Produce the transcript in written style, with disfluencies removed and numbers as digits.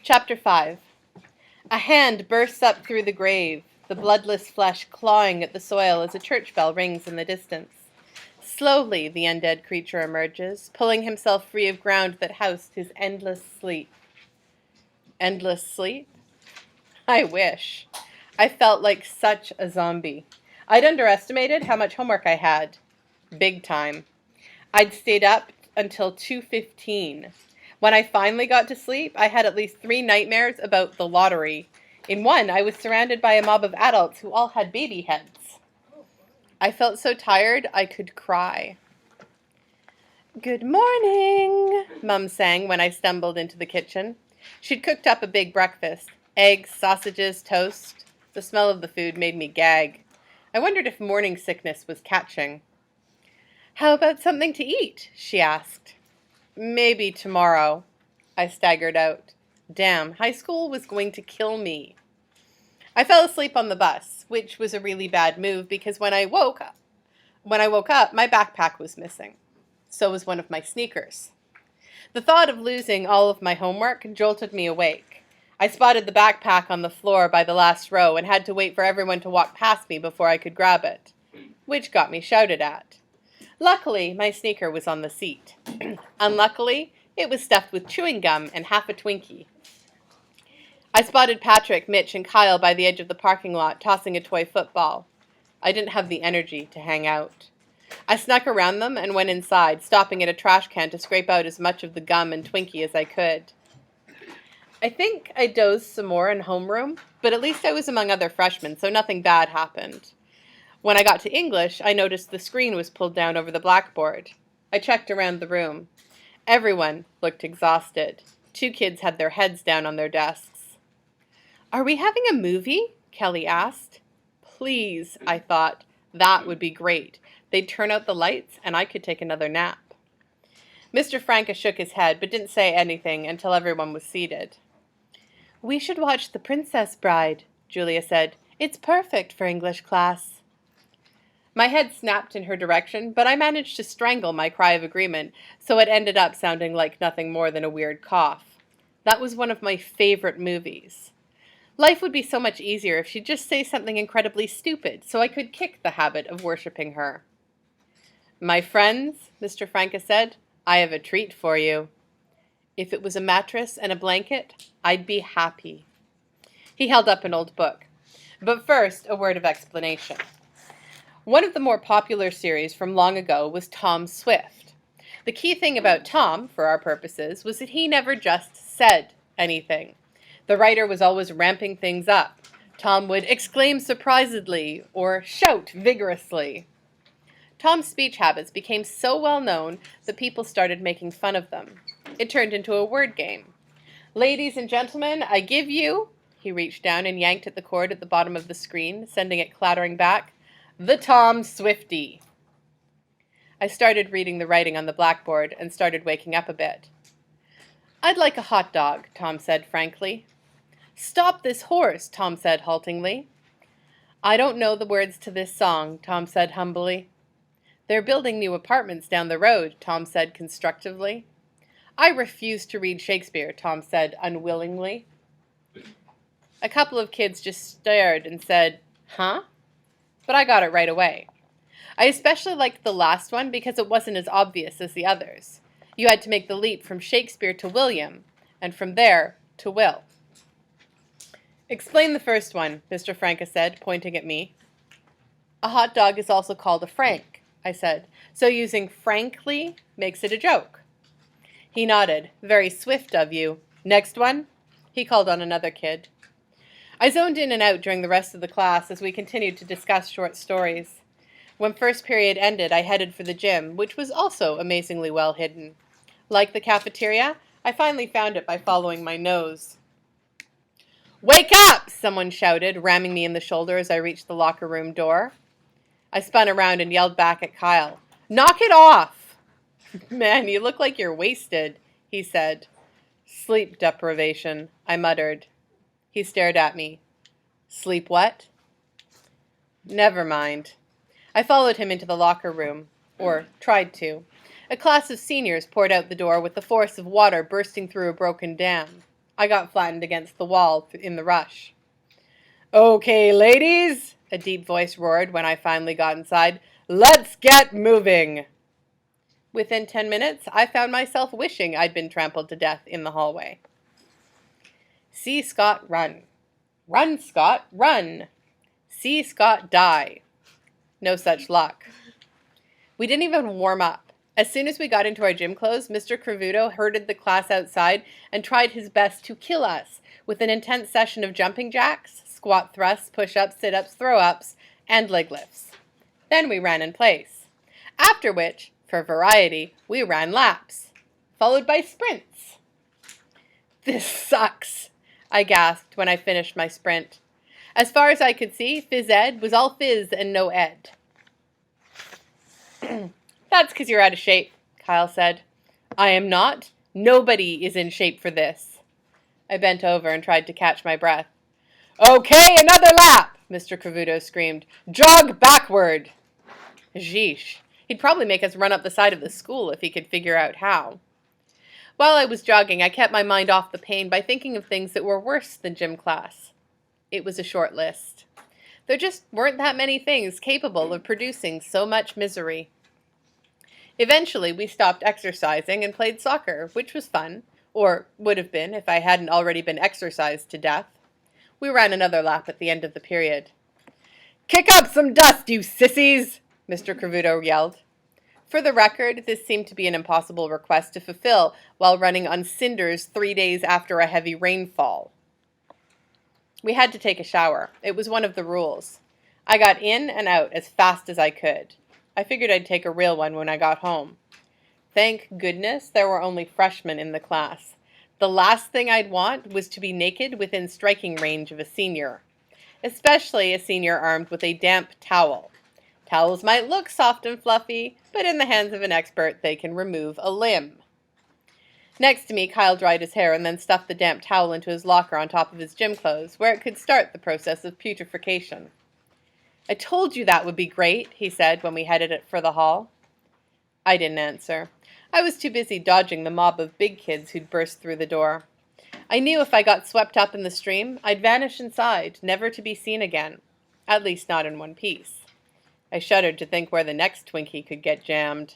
Chapter 5. A hand bursts up through the grave, the bloodless flesh clawing at the soil as a church bell rings in the distance. Slowly the undead creature emerges, pulling himself free of ground that housed his endless sleep. Endless sleep? I wish. I felt like such a zombie. I'd underestimated how much homework I had. Big time. I'd stayed up until 2:15. When I finally got to sleep, I had at least 3 nightmares about the lottery. In one, I was surrounded by a mob of adults who all had baby heads. I felt so tired I could cry. "Good morning," Mum sang when I stumbled into the kitchen. She'd cooked up a big breakfast. Eggs, sausages, toast. The smell of the food made me gag. I wondered if morning sickness was catching. "How about something to eat?" she asked. "Maybe tomorrow," I staggered out. Damn, high school was going to kill me. I fell asleep on the bus, which was a really bad move because when I woke up, my backpack was missing. So was one of my sneakers. The thought of losing all of my homework jolted me awake. I spotted the backpack on the floor by the last row and had to wait for everyone to walk past me before I could grab it, which got me shouted at. Luckily, my sneaker was on the seat. Unluckily, it was stuffed with chewing gum and half a Twinkie. I spotted Patrick, Mitch, and Kyle by the edge of the parking lot, tossing a toy football. I didn't have the energy to hang out. I snuck around them and went inside, stopping at a trash can to scrape out as much of the gum and Twinkie as I could. I think I dozed some more in homeroom, but at least I was among other freshmen, so nothing bad happened. When I got to English, I noticed the screen was pulled down over the blackboard. I checked around the room. Everyone looked exhausted. 2 kids had their heads down on their desks. "Are we having a movie?" Kelly asked. Please, I thought. That would be great. They'd turn out the lights, and I could take another nap. Mr. Franca shook his head, but didn't say anything until everyone was seated. "We should watch The Princess Bride," Julia said. "It's perfect for English class." My head snapped in her direction, but I managed to strangle my cry of agreement, so it ended up sounding like nothing more than a weird cough. That was one of my favorite movies. Life would be so much easier if she'd just say something incredibly stupid, so I could kick the habit of worshipping her. "My friends," Mr. Franca said, "I have a treat for you." If it was a mattress and a blanket, I'd be happy. He held up an old book. But first, a word of explanation. One of the more popular series from long ago was Tom Swift. The key thing about Tom, for our purposes, was that he never just said anything. The writer was always ramping things up. Tom would exclaim surprisedly or shout vigorously. Tom's speech habits became so well known that people started making fun of them. It turned into a word game. "Ladies and gentlemen, I give you," he reached down and yanked at the cord at the bottom of the screen, sending it clattering back, "the Tom Swiftie." I started reading the writing on the blackboard and started waking up a bit. "I'd like a hot dog," Tom said frankly. "Stop this horse," Tom said haltingly. "I don't know the words to this song," Tom said humbly. "They're building new apartments down the road," Tom said constructively. "I refuse to read Shakespeare," Tom said unwillingly. A couple of kids just stared and said, "Huh?" But I got it right away. I especially liked the last one because it wasn't as obvious as the others. You had to make the leap from Shakespeare to William, and from there to Will. "Explain the first one," Mr. Franca said, pointing at me. "A hot dog is also called a frank," I said, "so using frankly makes it a joke." He nodded. "Very swift of you. Next one?" He called on another kid. I zoned in and out during the rest of the class as we continued to discuss short stories. When first period ended, I headed for the gym, which was also amazingly well hidden. Like the cafeteria, I finally found it by following my nose. "Wake up!" someone shouted, ramming me in the shoulder as I reached the locker room door. I spun around and yelled back at Kyle, "Knock it off!" "Man, you look like you're wasted," he said. "Sleep deprivation," I muttered. He stared at me. "Sleep what?" "Never mind." I followed him into the locker room, or tried to. A class of seniors poured out the door with the force of water bursting through a broken dam. I got flattened against the wall in the rush. "Okay, ladies," a deep voice roared when I finally got inside. "Let's get moving!" Within 10 minutes, I found myself wishing I'd been trampled to death in the hallway. See Scott run. Run, Scott, run. See Scott die. No such luck. We didn't even warm up. As soon as we got into our gym clothes, Mr. Cravuto herded the class outside and tried his best to kill us with an intense session of jumping jacks, squat thrusts, push-ups, sit-ups, throw-ups, and leg lifts. Then we ran in place. After which, for variety, we ran laps, followed by sprints. "This sucks," I gasped when I finished my sprint. As far as I could see, phys ed was all fizz and no ed. "That's because you're out of shape," Kyle said. "I am not. Nobody is in shape for this." I bent over and tried to catch my breath. "Okay, another lap!" Mr. Cravuto screamed. "Jog backward!" Sheesh. He'd probably make us run up the side of the school if he could figure out how. While I was jogging, I kept my mind off the pain by thinking of things that were worse than gym class. It was a short list. There just weren't that many things capable of producing so much misery. Eventually, we stopped exercising and played soccer, which was fun, or would have been if I hadn't already been exercised to death. We ran another lap at the end of the period. "Kick up some dust, you sissies!" Mr. Cravuto yelled. For the record, this seemed to be an impossible request to fulfill while running on cinders 3 days after a heavy rainfall. We had to take a shower. It was one of the rules. I got in and out as fast as I could. I figured I'd take a real one when I got home. Thank goodness there were only freshmen in the class. The last thing I'd want was to be naked within striking range of a senior, especially a senior armed with a damp towel. Towels might look soft and fluffy, but in the hands of an expert, they can remove a limb. Next to me, Kyle dried his hair and then stuffed the damp towel into his locker on top of his gym clothes, where it could start the process of putrefaction. "I told you that would be great," he said when we headed for the hall. I didn't answer. I was too busy dodging the mob of big kids who'd burst through the door. I knew if I got swept up in the stream, I'd vanish inside, never to be seen again. At least not in one piece. I shuddered to think where the next Twinkie could get jammed.